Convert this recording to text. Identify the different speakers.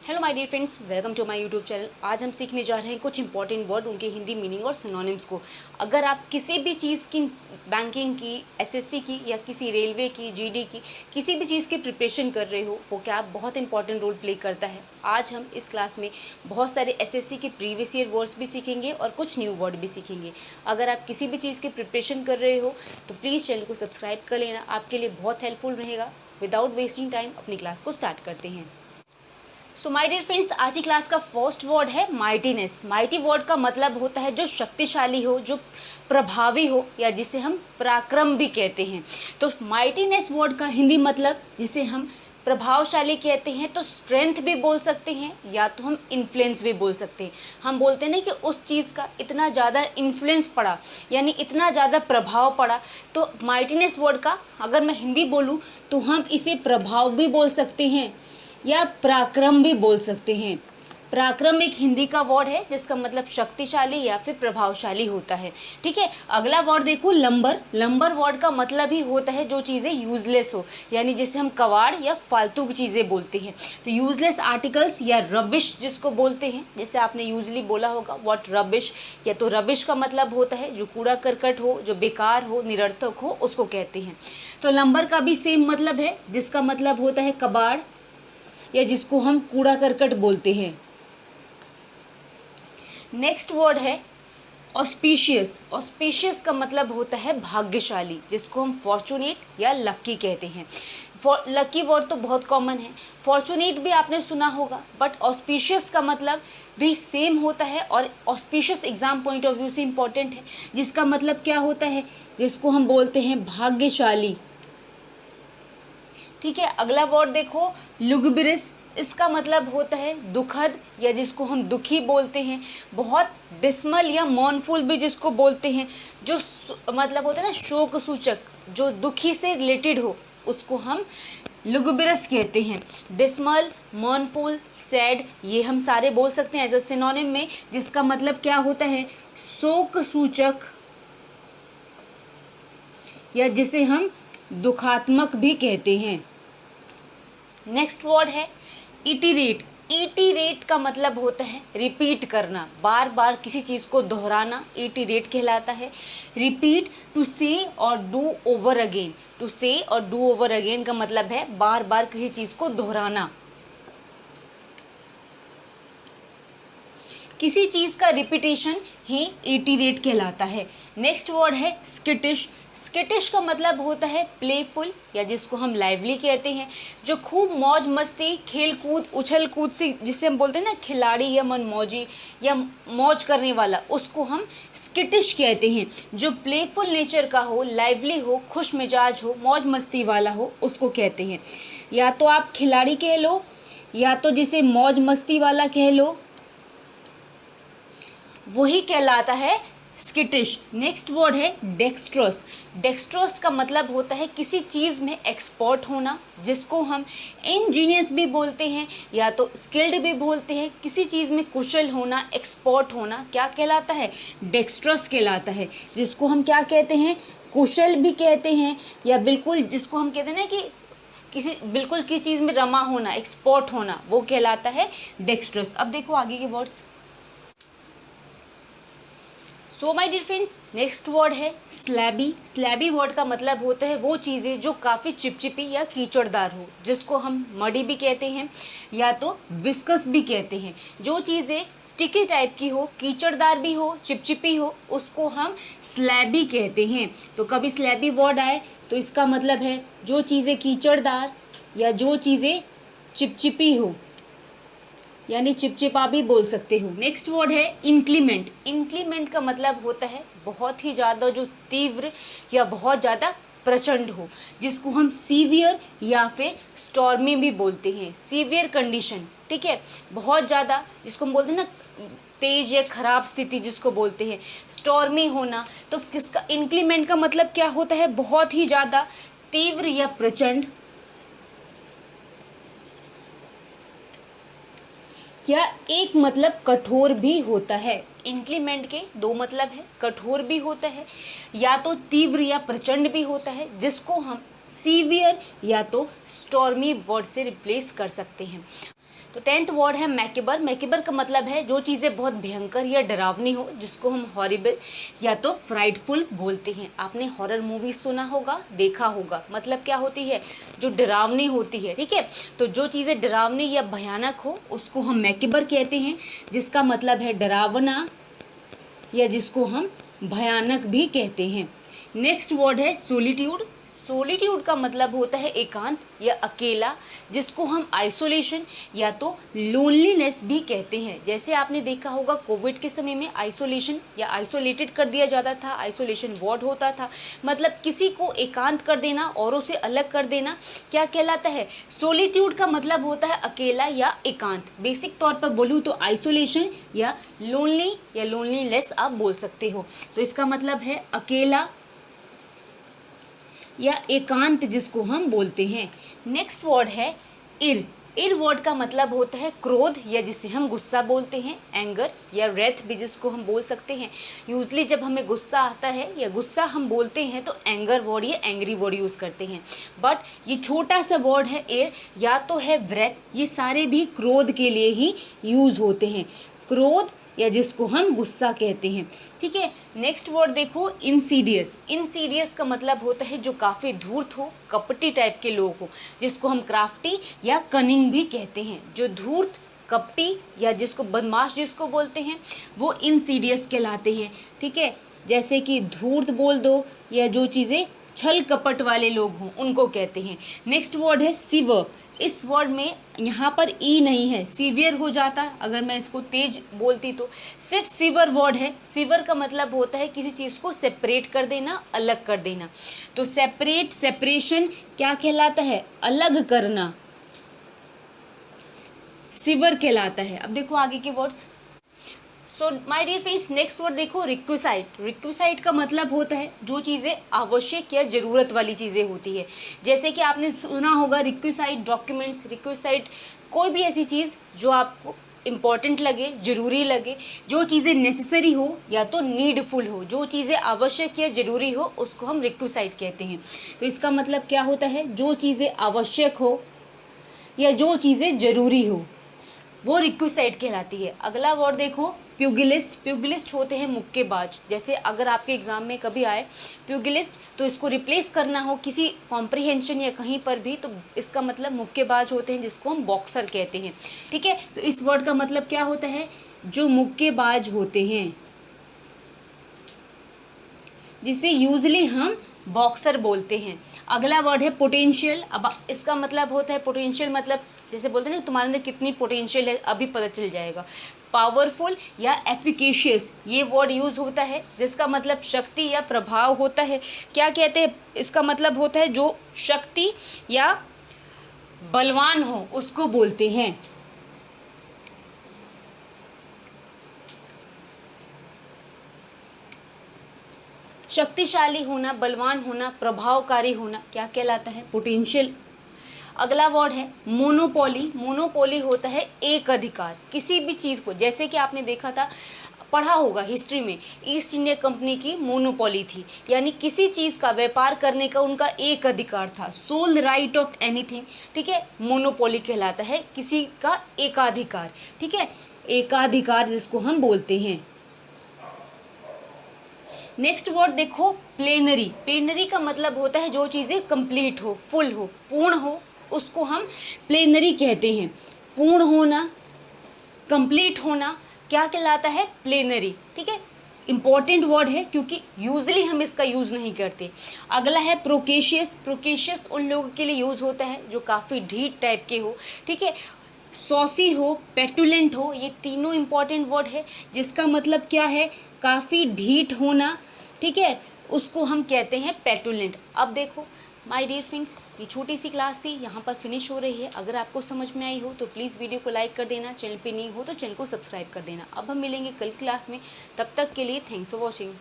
Speaker 1: Hello my dear friends, welcome to my YouTube channel. आज हम सीखने जा रहे हैं कुछ इंपॉर्टेंट वर्ड, उनके हिंदी मीनिंग और सिनोनिम्स को। अगर आप किसी भी चीज़ की, बैंकिंग की, एसएससी की या किसी रेलवे की, जीडी की, किसी भी चीज़ की प्रिपरेशन कर रहे हो, वो क्या बहुत इंपॉर्टेंट रोल प्ले करता है। आज हम इस क्लास में बहुत सारे एसएससी के प्रीवियस ईयर वर्ड्स भी सीखेंगे और कुछ न्यू वर्ड भी सीखेंगे। अगर आप किसी भी चीज़ की प्रिपरेशन कर रहे हो तो प्लीज़ चैनल को सब्सक्राइब कर लेना, आपके लिए बहुत हेल्पफुल रहेगा। विदाउट वेस्टिंग टाइम अपनी क्लास को स्टार्ट करते हैं। सो माय डियर फ्रेंड्स, आज की क्लास का फर्स्ट वर्ड है माइटीनेस। माइटी वर्ड का मतलब होता है जो शक्तिशाली हो, जो प्रभावी हो, या जिसे हम पराक्रम भी कहते हैं। तो माइटीनेस वर्ड का हिंदी मतलब, जिसे हम प्रभावशाली कहते हैं, तो स्ट्रेंथ भी बोल सकते हैं या तो हम इन्फ्लुएंस भी बोल सकते हैं। हम बोलते हैं ना कि उस चीज़ का इतना ज़्यादा इन्फ्लुएंस पड़ा, यानी इतना ज़्यादा प्रभाव पड़ा। तो माइटीनेस वर्ड का अगर मैं हिंदी बोलूँ तो हम इसे प्रभाव भी बोल सकते हैं या पराक्रम भी बोल सकते हैं। पराक्रम एक हिंदी का वर्ड है जिसका मतलब शक्तिशाली या फिर प्रभावशाली होता है। ठीक है, अगला वर्ड देखो, लंबर। लंबर वर्ड का मतलब ही होता है जो चीज़ें यूजलेस हो, यानी जिसे हम कबाड़ या फालतू की चीज़ें बोलते हैं। तो यूजलेस आर्टिकल्स या रबिश जिसको बोलते हैं, जैसे आपने यूजली बोला होगा व्हाट रबिश, या तो रबिश का मतलब होता है जो कूड़ा करकट हो, जो बेकार हो, निरर्थक हो, उसको कहते हैं। तो लंबर का भी सेम मतलब है, जिसका मतलब होता है कबाड़ या जिसको हम कूड़ा करकट बोलते हैं। नेक्स्ट वर्ड है ऑस्पिशियस। ऑस्पिशियस का मतलब होता है भाग्यशाली, जिसको हम फॉर्चुनेट या लक्की कहते हैं। लक्की वर्ड तो बहुत कॉमन है, फॉर्चुनेट भी आपने सुना होगा, बट ऑस्पिशियस का मतलब भी सेम होता है। और auspicious exam point of view से इम्पोर्टेंट है, जिसका मतलब क्या होता है, जिसको हम बोलते हैं भाग्यशाली। ठीक है, अगला वर्ड देखो, लुगुब्रियस। इसका मतलब होता है दुखद या जिसको हम दुखी बोलते हैं। बहुत डिस्मल या मौनफुल भी जिसको बोलते हैं, जो मतलब होता है ना शोक सूचक, जो दुखी से रिलेटेड हो, उसको हम लुगुब्रियस कहते हैं। डिस्मल, मौनफुल, सैड, ये हम सारे बोल सकते हैं एज अ सिनोनिम में, जिसका मतलब क्या होता है, शोक सूचक, या जिसे हम दुखात्मक भी कहते हैं। नेक्स्ट वर्ड है इटीरेट। इटीरेट का मतलब होता है रिपीट करना, बार बार किसी चीज़ को दोहराना, इटीरेट कहलाता है। रिपीट, टू से और डू ओवर अगेन। टू से और डू ओवर अगेन का मतलब है बार बार किसी चीज़ को दोहराना, किसी चीज़ का रिपीटेशन ही इटीरेट कहलाता है। नेक्स्ट वर्ड है स्किटिश। स्किटिश का मतलब होता है प्लेफुल या जिसको हम लाइवली कहते हैं, जो खूब मौज मस्ती, खेल कूद, उछल कूद से, जिसे हम बोलते हैं ना खिलाड़ी या मनमौजी या मौज करने वाला, उसको हम स्किटिश कहते हैं। जो प्लेफुल नेचर का हो, लाइवली हो, खुश मिजाज हो, मौज मस्ती वाला हो, उसको कहते हैं। या तो आप खिलाड़ी कह लो या तो जिसे मौज मस्ती वाला कह लो, वही कहलाता है स्किटिश। नेक्स्ट वर्ड है डेक्स्ट्रस। डेक्स्ट्रस का मतलब होता है किसी चीज़ में एक्सपर्ट होना, जिसको हम इंजीनियस भी बोलते हैं या तो स्किल्ड भी बोलते हैं। किसी चीज़ में कुशल होना, एक्सपर्ट होना, क्या कहलाता है, डेक्स्ट्रस कहलाता है। जिसको हम क्या कहते हैं, कुशल भी कहते हैं, या बिल्कुल जिसको हम कहते हैं ना कि किसी बिल्कुल किसी चीज़ में रमा होना, एक्सपर्ट होना, वो कहलाता है डेक्स्ट्रस। अब देखो आगे के words. So my dear friends, next word है स्लैबी। स्लैबी वर्ड का मतलब होता है वो चीज़ें जो काफ़ी चिपचिपी या कीचड़दार हो, जिसको हम मडी भी कहते हैं या तो विस्कस भी कहते हैं। जो चीज़ें स्टिकी टाइप की हो, कीचड़दार भी हो, चिपचिपी हो, उसको हम स्लैबी कहते हैं। तो कभी स्लैबी वर्ड आए तो इसका मतलब है जो चीज़ें कीचड़दार या जो चीज़ें चिपचिपी हो, यानी चिपचिपा भी बोल सकते हो। नेक्स्ट वर्ड है इंक्लीमेंट। इंक्लीमेंट का मतलब होता है बहुत ही ज़्यादा जो तीव्र या बहुत ज़्यादा प्रचंड हो, जिसको हम सीवियर या फिर स्टॉर्मी भी बोलते हैं। सीवियर कंडीशन, ठीक है, बहुत ज़्यादा, जिसको हम बोलते हैं ना तेज या खराब स्थिति जिसको बोलते हैं। स्टॉर्मी होना, तो किसका इंक्लीमेंट का मतलब क्या होता है, बहुत ही ज़्यादा तीव्र या प्रचंड। क्या एक मतलब कठोर भी होता है। इंक्लीमेंट के दो मतलब है, कठोर भी होता है या तो तीव्र या प्रचंड भी होता है, जिसको हम सीवियर या तो स्टॉर्मी वर्ड से रिप्लेस कर सकते हैं। तो 10th वर्ड है मैकेबर। मैकेबर का मतलब है जो चीज़ें बहुत भयंकर या डरावनी हो, जिसको हम हॉरिबल या तो फ्राइडफुल बोलते हैं। आपने हॉरर मूवी सुना होगा, देखा होगा, मतलब क्या होती है, जो डरावनी होती है, ठीक है। तो जो चीज़ें डरावनी या भयानक हो उसको हम मैकेबर कहते हैं, जिसका मतलब है डरावना या जिसको हम भयानक भी कहते हैं। नेक्स्ट वर्ड है सोलिट्यूड। सोलिट्यूड का मतलब होता है एकांत या अकेला, जिसको हम आइसोलेशन या तो लोनलीनेस भी कहते हैं। जैसे आपने देखा होगा कोविड के समय में आइसोलेशन या आइसोलेटेड कर दिया जाता था, आइसोलेशन वार्ड होता था, मतलब किसी को एकांत कर देना, औरों से अलग कर देना, क्या कहलाता है, सोलिट्यूड का मतलब होता है अकेला या एकांत। बेसिक तौर पर बोलूँ तो आइसोलेशन या लोनली या लोनलीनेस आप बोल सकते हो। तो इसका मतलब है अकेला या एकांत, जिसको हम बोलते हैं। नेक्स्ट वर्ड है इर। इर वर्ड का मतलब होता है क्रोध या जिसे हम गुस्सा बोलते हैं, एंगर या रेथ भी जिसको हम बोल सकते हैं। यूजली जब हमें गुस्सा आता है या गुस्सा हम बोलते हैं तो एंगर वर्ड या एंग्री वर्ड यूज़ करते हैं। बट ये छोटा सा वर्ड है एर या तो है व्रेथ, ये सारे भी क्रोध के लिए ही यूज़ होते हैं। क्रोध या जिसको हम गुस्सा कहते हैं, ठीक है। नेक्स्ट वर्ड देखो इंसीडियस। इंसीडियस का मतलब होता है जो काफ़ी धूर्त हो, कपटी टाइप के लोग हो, जिसको हम क्राफ्टी या कनिंग भी कहते हैं। जो धूर्त, कपटी या जिसको बदमाश जिसको बोलते हैं वो इंसीडियस कहलाते हैं, ठीक है। जैसे कि धूर्त बोल दो या जो चीज़ें छल कपट वाले लोग हों उनको कहते हैं। नेक्स्ट वर्ड है सिवर। इस वर्ड में यहाँ पर ई नहीं है, सीवियर हो जाता अगर मैं इसको तेज बोलती तो। सिर्फ सिवर वर्ड है। सिवर का मतलब होता है किसी चीज़ को सेपरेट कर देना, अलग कर देना। तो सेपरेट, सेपरेशन क्या कहलाता है, अलग करना, सिवर कहलाता है। अब देखो आगे के words. So my dear friends, next word देखो रिक्विसाइट। रिक्विसाइट का मतलब होता है जो चीज़ें आवश्यक या ज़रूरत वाली चीज़ें होती है। जैसे कि आपने सुना होगा रिक्विसाइट डॉक्यूमेंट्स, रिक्विसाइट कोई भी ऐसी चीज़ जो आपको इम्पॉर्टेंट लगे, ज़रूरी लगे, जो चीज़ें नेसेसरी हो या तो नीडफुल हो, जो चीज़ें आवश्यक या ज़रूरी हो उसको हम रिक्विसाइट कहते हैं। तो इसका मतलब क्या होता है, जो चीज़ें आवश्यक हो या जो चीज़ें ज़रूरी हो वो रिक्विसाइट कहलाती है। अगला वर्ड देखो प्यूगिलिस्ट। प्यूगिलिस्ट होते हैं मुक्केबाज। जैसे अगर आपके एग्जाम में कभी आए प्यूगिलिस्ट तो इसको रिप्लेस करना हो किसी कॉम्प्रिहेंशन या कहीं पर भी, तो इसका मतलब मुक्केबाज होते हैं, जिसको हम बॉक्सर कहते हैं, ठीक है। तो इस वर्ड का मतलब क्या होता है, जो मुक्केबाज होते हैं, जिसे यूजली हम बॉक्सर बोलते हैं। अगला वर्ड है पोटेंशियल। अब इसका मतलब होता है पोटेंशियल मतलब जैसे बोलते हैं ना तुम्हारे अंदर कितनी पोटेंशियल है अभी पता चल जाएगा। पावरफुल या एफिकेशियस ये वर्ड यूज़ होता है, जिसका मतलब शक्ति या प्रभाव होता है। क्या कहते हैं, इसका मतलब होता है जो शक्ति या बलवान हो उसको बोलते हैं। शक्तिशाली होना, बलवान होना, प्रभावकारी होना क्या कहलाता है, पोटेंशियल। अगला वर्ड है मोनोपोली। मोनोपोली होता है एक अधिकार किसी भी चीज़ को। जैसे कि आपने देखा था, पढ़ा होगा हिस्ट्री में, ईस्ट इंडिया कंपनी की मोनोपोली थी, यानी किसी चीज़ का व्यापार करने का उनका एक अधिकार था, सोल राइट ऑफ एनीथिंग, ठीक है। मोनोपोली कहलाता है किसी का एकाधिकार, ठीक है, एकाधिकार जिसको हम बोलते हैं। नेक्स्ट वर्ड देखो प्लेनरी। प्लेनरी का मतलब होता है जो चीज़ें कंप्लीट हो, फुल हो, पूर्ण हो, उसको हम प्लेनरी कहते हैं। पूर्ण होना, कंप्लीट होना क्या कहलाता है, प्लेनरी, ठीक है। इंपॉर्टेंट वर्ड है क्योंकि यूजली हम इसका यूज़ नहीं करते। अगला है प्रोकेशियस। प्रोकेशियस उन लोगों के लिए यूज़ होता है जो काफ़ी ढीठ टाइप के हो, ठीक है, सॉसी हो, पेटुलेंट हो, ये तीनों इंपॉर्टेंट वर्ड है, जिसका मतलब क्या है, काफ़ी ढीठ होना, ठीक है, उसको हम कहते हैं पेटुलेंट। अब देखो माय डियर फ्रेंड्स, ये छोटी सी क्लास थी, यहाँ पर फिनिश हो रही है। अगर आपको समझ में आई हो तो प्लीज़ वीडियो को लाइक कर देना, चैनल पे नहीं हो तो चैनल को सब्सक्राइब कर देना। अब हम मिलेंगे कल क्लास में, तब तक के लिए थैंक्स फॉर वॉचिंग।